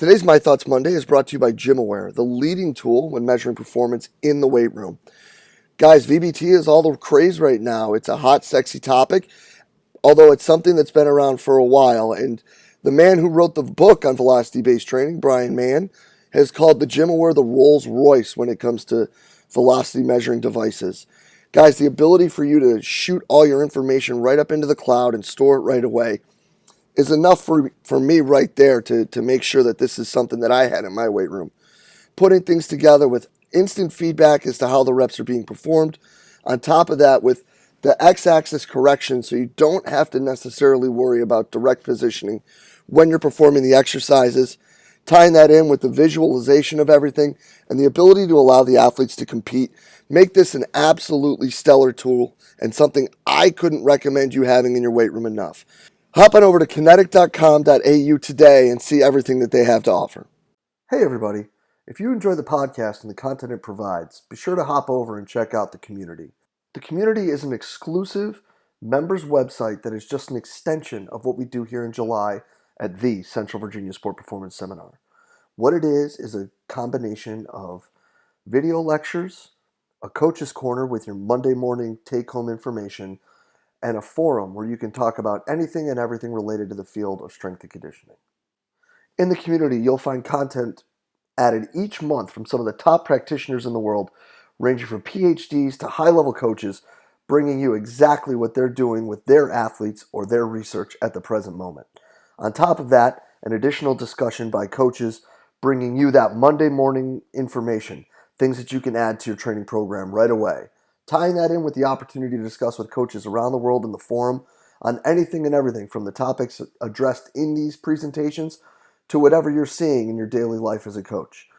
Today's My Thoughts Monday is brought to you by GymAware, the leading tool when measuring performance in the weight room. Guys, VBT is all the craze right now. It's a hot, sexy topic, although it's something that's been around for a while. And the man who wrote the book on velocity-based training, Brian Mann, has called the GymAware the Rolls Royce when it comes to velocity measuring devices. Guys, the ability for you to shoot all your information right up into the cloud and store it right away is enough for me right there to make sure that this is something that I had in my weight room. Putting things together with instant feedback as to how the reps are being performed. On top of that, with the x-axis correction, so you don't have to necessarily worry about direct positioning when you're performing the exercises. Tying that in with the visualization of everything and the ability to allow the athletes to compete, make this an absolutely stellar tool and something I couldn't recommend you having in your weight room enough. Hop on over to kinetic.com.au today and see everything that they have to offer. Hey everybody, if you enjoy the podcast and the content it provides, be sure to hop over and check out the community. The community is an exclusive members website that is just an extension of what we do here in July at the Central Virginia Sport Performance Seminar. What it is a combination of video lectures, a coach's corner with your Monday morning take-home information, and a forum where you can talk about anything and everything related to the field of strength and conditioning. In the community, you'll find content added each month from some of the top practitioners in the world, ranging from PhDs to high-level coaches, bringing you exactly what they're doing with their athletes or their research at the present moment. On top of that, an additional discussion by coaches bringing you that Monday morning information, things that you can add to your training program right away. Tying that in with the opportunity to discuss with coaches around the world in the forum on anything and everything from the topics addressed in these presentations to whatever you're seeing in your daily life as a coach.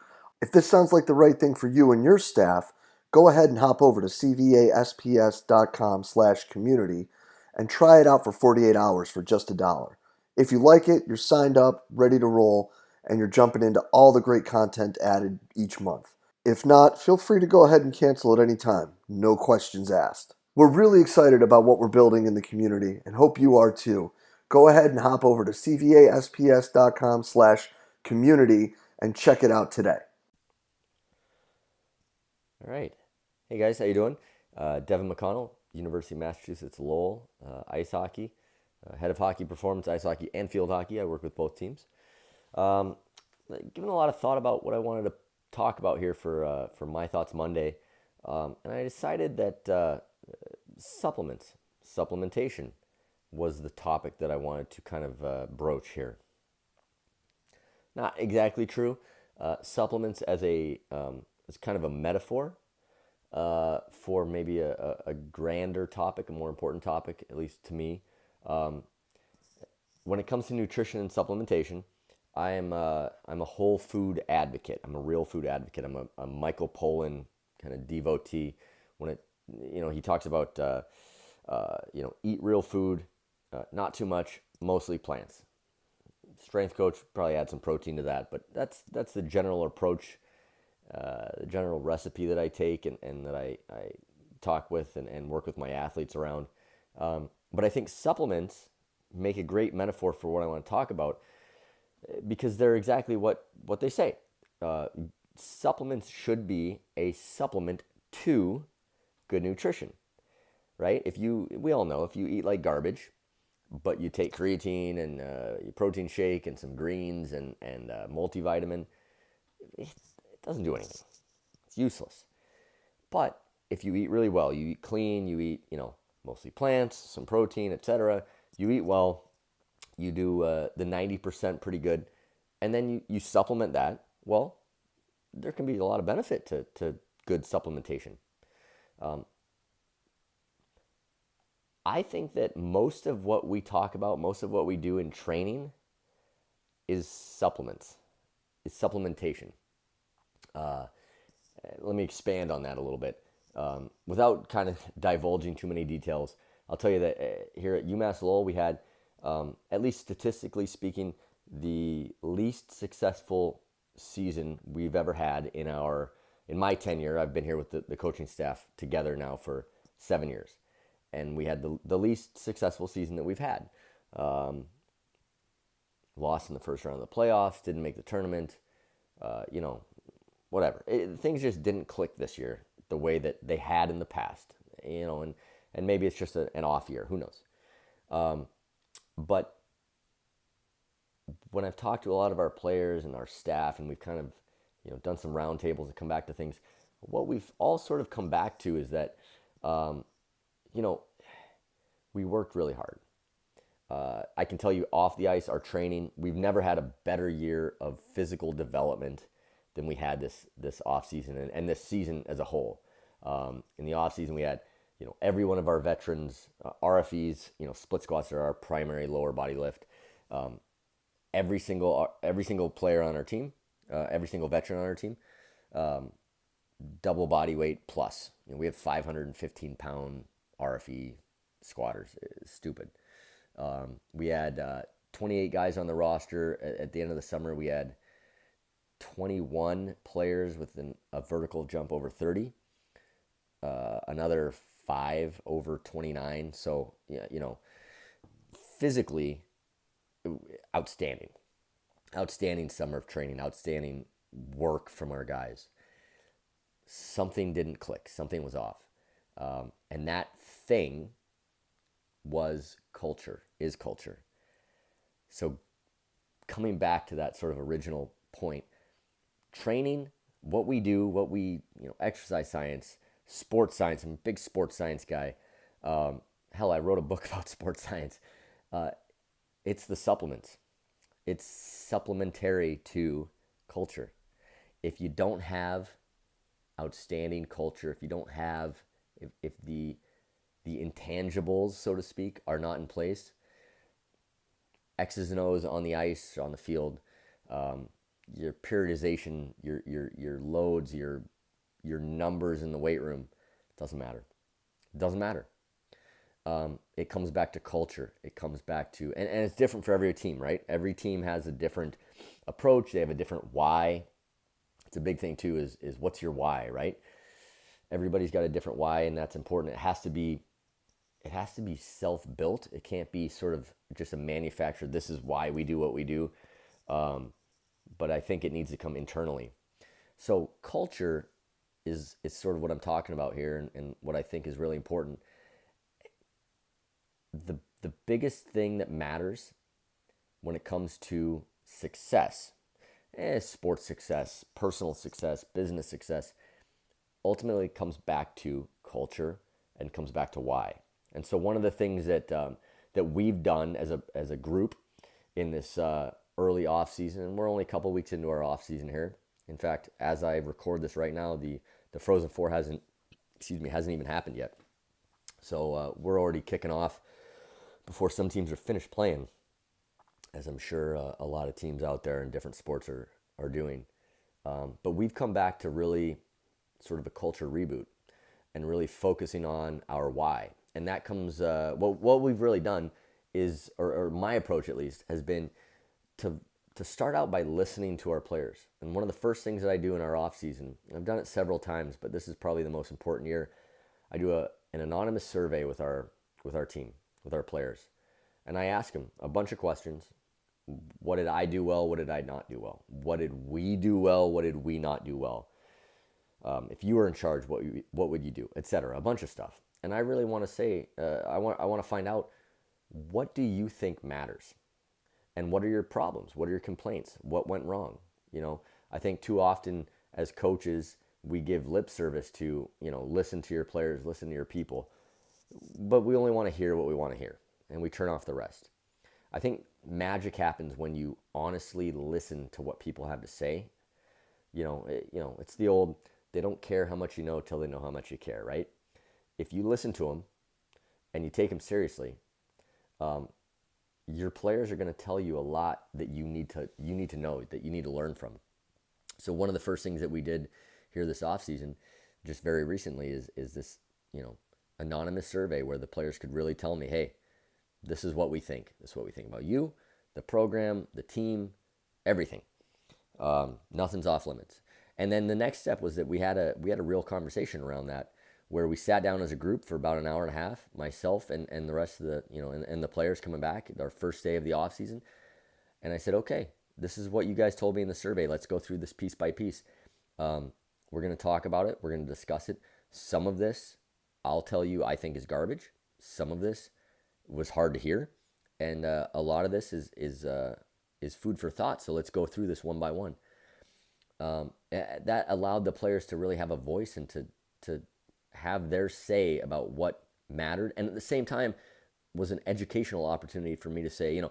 If this sounds like the right thing for you and your staff, go ahead and hop over to cvasps.com/community and try it out for 48 hours for just $1. If you like it, you're signed up, ready to roll, and you're jumping into all the great content added each month. If not, feel free to go ahead and cancel at any time. No questions asked. We're really excited about what we're building in the community and hope you are too. Go ahead and hop over to cvasps.com/community and check it out today. All right. Hey guys, how you doing? Devan McConnell, University of Massachusetts Lowell, ice hockey, head of hockey performance, ice hockey, and field hockey. I work with both teams. Given a lot of thought about what I wanted to talk about here for My Thoughts Monday, and I decided that supplementation was the topic that I wanted to kind of broach here. Not exactly true. Supplements as kind of a metaphor for maybe a grander topic, a more important topic, at least to me. When it comes to nutrition and supplementation, I'm a whole food advocate. I'm a real food advocate. I'm a Michael Pollan kind of devotee. When he talks about eat real food, not too much, mostly plants. Strength coach probably add some protein to that, but that's the general approach, the general recipe that I take and that I talk with and work with my athletes around. But I think supplements make a great metaphor for what I want to talk about because they're exactly what they say. Supplements should be a supplement to good nutrition, right? We all know if you eat like garbage, but you take creatine and your protein shake and some greens and multivitamin, it doesn't do anything. It's useless. But if you eat really well, you eat clean, you eat, mostly plants, some protein, etc. You eat well, you do the 90% pretty good, and then you supplement that, well, there can be a lot of benefit to good supplementation. I think that most of what we talk about, most of what we do in training is supplements, is supplementation. Let me expand on that a little bit. Without kind of divulging too many details, I'll tell you that here at UMASS Lowell, we had, at least statistically speaking, the least successful season we've ever had in my tenure. I've been here with the coaching staff together now for 7 years. And we had the least successful season that we've had. lost in the first round of the playoffs, didn't make the tournament, you know, whatever. Things just didn't click this year the way that they had in the past, you know, and maybe it's just an off year. Who knows? But when I've talked to a lot of our players and our staff, and we've kind of, you know, done some roundtables and come back to things, what we've all sort of come back to is that, you know, we worked really hard. I can tell you off the ice, our training, we've never had a better year of physical development than we had this off season and this season as a whole. In the off season, we had, you know, every one of our veterans, RFEs, you know, split squats are our primary lower body lift. Every single player on our team, every single veteran on our team, double body weight plus. You know, we have 515-pound RFE squatters. It's stupid. We had 28 guys on the roster. At the end of the summer, we had 21 players with a vertical jump over 30, another 5 over 29. So, yeah, you know, physically outstanding. Outstanding summer of training, outstanding work from our guys. Something didn't click. Something was off. And that thing was culture, is culture. So coming back to that sort of original point, training, what we do, you know, exercise science, sports science, I'm a big sports science guy. Hell, I wrote a book about sports science. It's the supplements. It's supplementary to culture. If you don't have outstanding culture, if you don't have, if the intangibles, so to speak, are not in place, X's and O's on the ice, on the field, your periodization, your loads, your numbers in the weight room, doesn't matter. It doesn't matter. It comes back to culture. It comes back to, and it's different for every team, right? Every team has a different approach. They have a different why. It's a big thing too, is what's your why, right? Everybody's got a different why, and that's important. It has to be self-built. It can't be sort of just a manufactured, this is why we do what we do. But I think it needs to come internally. So culture is sort of what I'm talking about here, and what I think is really important. The biggest thing that matters when it comes to success, sports success, personal success, business success, ultimately comes back to culture and comes back to why. And so one of the things that we've done as a group in this early off season, and we're only a couple weeks into our off season here. In fact, as I record this right now, the Frozen Four hasn't even happened yet. So we're already kicking off before some teams are finished playing, as I'm sure a lot of teams out there in different sports are doing. But we've come back to really sort of a culture reboot and really focusing on our why. And that comes, what we've really done is, or my approach at least, has been to start out by listening to our players. And one of the first things that I do in our off season, I've done it several times, but this is probably the most important year, I do an anonymous survey with our team, with our players. And I ask them a bunch of questions. What did I do well? What did I not do well? What did we do well? What did we not do well? If you were in charge, what would you do? Etc. A bunch of stuff. And I really want to say, I want to find out, what do you think matters? And what are your problems? What are your complaints? What went wrong? You know, I think too often as coaches, we give lip service to, you know, listen to your players, listen to your people, but we only want to hear what we want to hear, and we turn off the rest. I think magic happens when you honestly listen to what people have to say. It's the old, they don't care how much you know till they know how much you care, right? If you listen to them and you take them seriously, your players are going to tell you a lot that you need to know, that you need to learn from. So one of the first things that we did here this offseason, just very recently, is this, anonymous survey where the players could really tell me, hey, this is what we think. This is what we think about you, the program, the team, everything. Nothing's off limits. And then the next step was that we had a real conversation around that, where we sat down as a group for about an hour and a half, myself and the rest of the, and the players coming back, our first day of the off season. And I said, okay, this is what you guys told me in the survey. Let's go through this piece by piece. We're going to talk about it. We're going to discuss it. Some of this, I'll tell you, I think is garbage. Some of this was hard to hear, and a lot of this is food for thought. So let's go through this one by one. That allowed the players to really have a voice and to have their say about what mattered, and at the same time was an educational opportunity for me to say,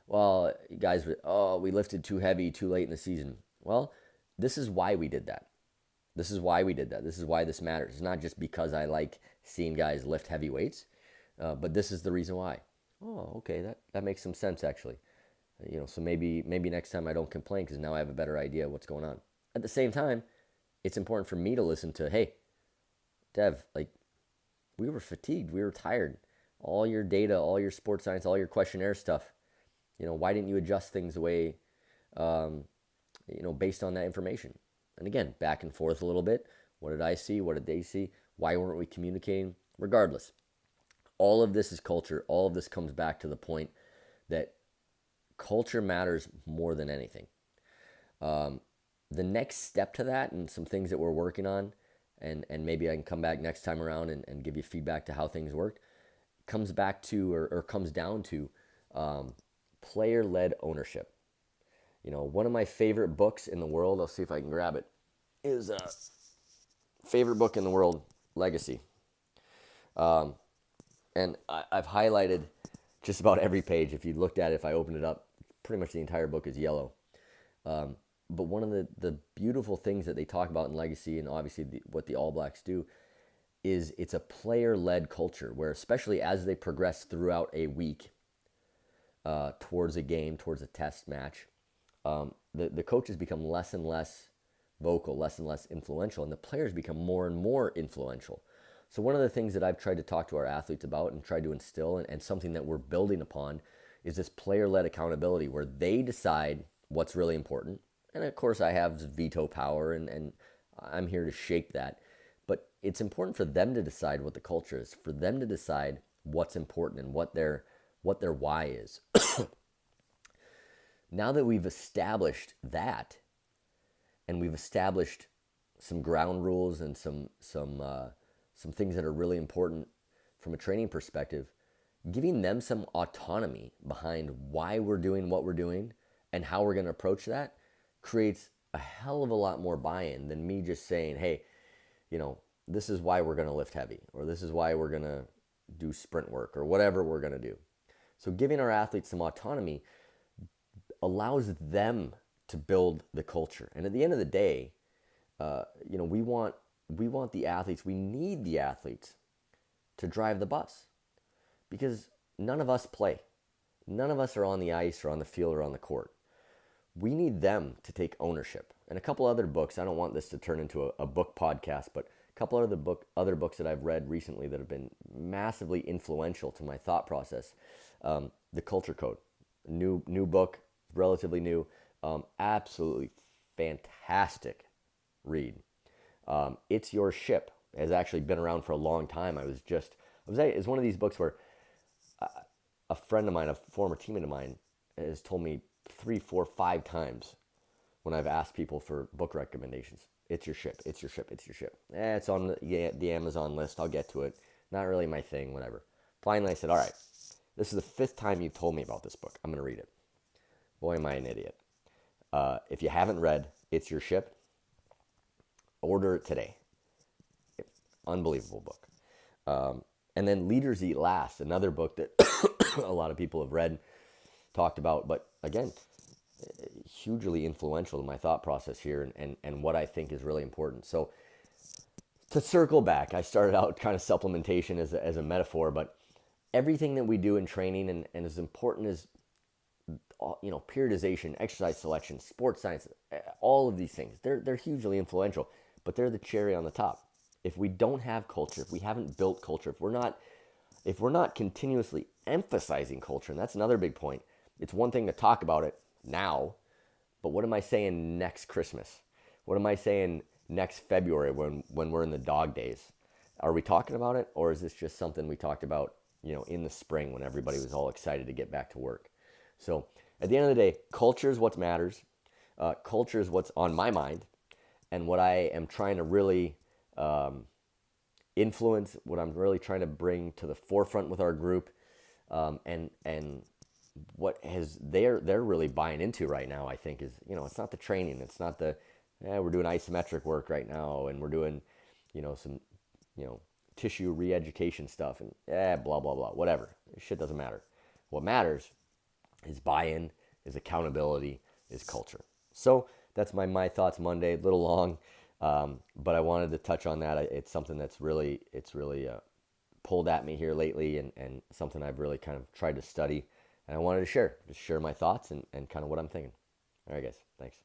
well, guys, we lifted too heavy too late in the season. Well, this is why we did that. This is why we did that. This is why this matters. It's not just because I like seeing guys lift heavy weights, but this is the reason why. Oh, okay, that makes some sense actually. So maybe next time I don't complain because now I have a better idea of what's going on. At the same time, it's important for me to listen to, hey, Dev, like, we were fatigued, we were tired. All your data, all your sports science, all your questionnaire stuff, why didn't you adjust things away, based on that information? And again, back and forth a little bit. What did I see? What did they see? Why weren't we communicating? Regardless, all of this is culture. All of this comes back to the point that culture matters more than anything. The next step to that, and some things that we're working on, and maybe I can come back next time around and give you feedback to how things worked, comes back to or comes down to player-led ownership. One of my favorite books in the world, I'll see if I can grab it, is favorite book in the world, Legacy. And I've highlighted just about every page. If you looked at it, if I opened it up, pretty much the entire book is yellow. But one of the beautiful things that they talk about in Legacy, and obviously what the All Blacks do, is it's a player-led culture where, especially as they progress throughout a week towards a game, towards a test match, the coaches become less and less vocal, less and less influential, and the players become more and more influential. So one of the things that I've tried to talk to our athletes about and tried to instill, and something that we're building upon, is this player-led accountability where they decide what's really important. And of course I have veto power and I'm here to shape that. But it's important for them to decide what the culture is, for them to decide what's important and what their why is. Now that we've established that, and we've established some ground rules and some things that are really important from a training perspective, giving them some autonomy behind why we're doing what we're doing and how we're going to approach that creates a hell of a lot more buy-in than me just saying, hey, this is why we're going to lift heavy, or this is why we're going to do sprint work, or whatever we're going to do. So giving our athletes some autonomy allows them to build the culture. And at the end of the day, we want the athletes, we need the athletes to drive the bus, because none of us play. None of us are on the ice or on the field or on the court. We need them to take ownership. And a couple other books, I don't want this to turn into a book podcast, but a couple other books that I've read recently that have been massively influential to my thought process. The Culture Code, new book, relatively new, absolutely fantastic read. It's Your Ship has actually been around for a long time. It's one of these books where a friend of mine, a former teammate of mine, has told me 3, 4, 5 times when I've asked people for book recommendations. It's Your Ship, it's Your Ship, it's Your Ship. It's on the Amazon list. I'll get to it. Not really my thing, whatever. Finally, I said, all right, this is the 5th time you've told me about this book. I'm going to read it. Boy, am I an idiot. If you haven't read It's Your Ship, order it today. Unbelievable book. And then Leaders Eat Last, another book that a lot of people have read, talked about, but again, hugely influential in my thought process here and what I think is really important. So to circle back, I started out kind of supplementation as a metaphor, but everything that we do in training and as important as periodization, exercise selection, sports science, all of these things, they're hugely influential, but they're the cherry on the top. If we don't have culture, if we haven't built culture, if we're not continuously emphasizing culture, and that's another big point. It's one thing to talk about it now, but what am I saying next Christmas? What am I saying next February when we're in the dog days? Are we talking about it, or is this just something we talked about, in the spring when everybody was all excited to get back to work? So At the end of the day, culture is what matters. Culture is what's on my mind, and what I am trying to really influence, what I'm really trying to bring to the forefront with our group, and what has they're really buying into right now. I think is, it's not the training, it's not the we're doing isometric work right now, and we're doing some tissue re-education stuff, and blah blah blah, whatever. Shit doesn't matter. What matters is buy-in, is accountability, is culture. So that's my thoughts Monday. A little long, but I wanted to touch on that. It's something that's really pulled at me here lately, and something I've really kind of tried to study, and I wanted to share my thoughts and kind of what I'm thinking. All right, guys, thanks.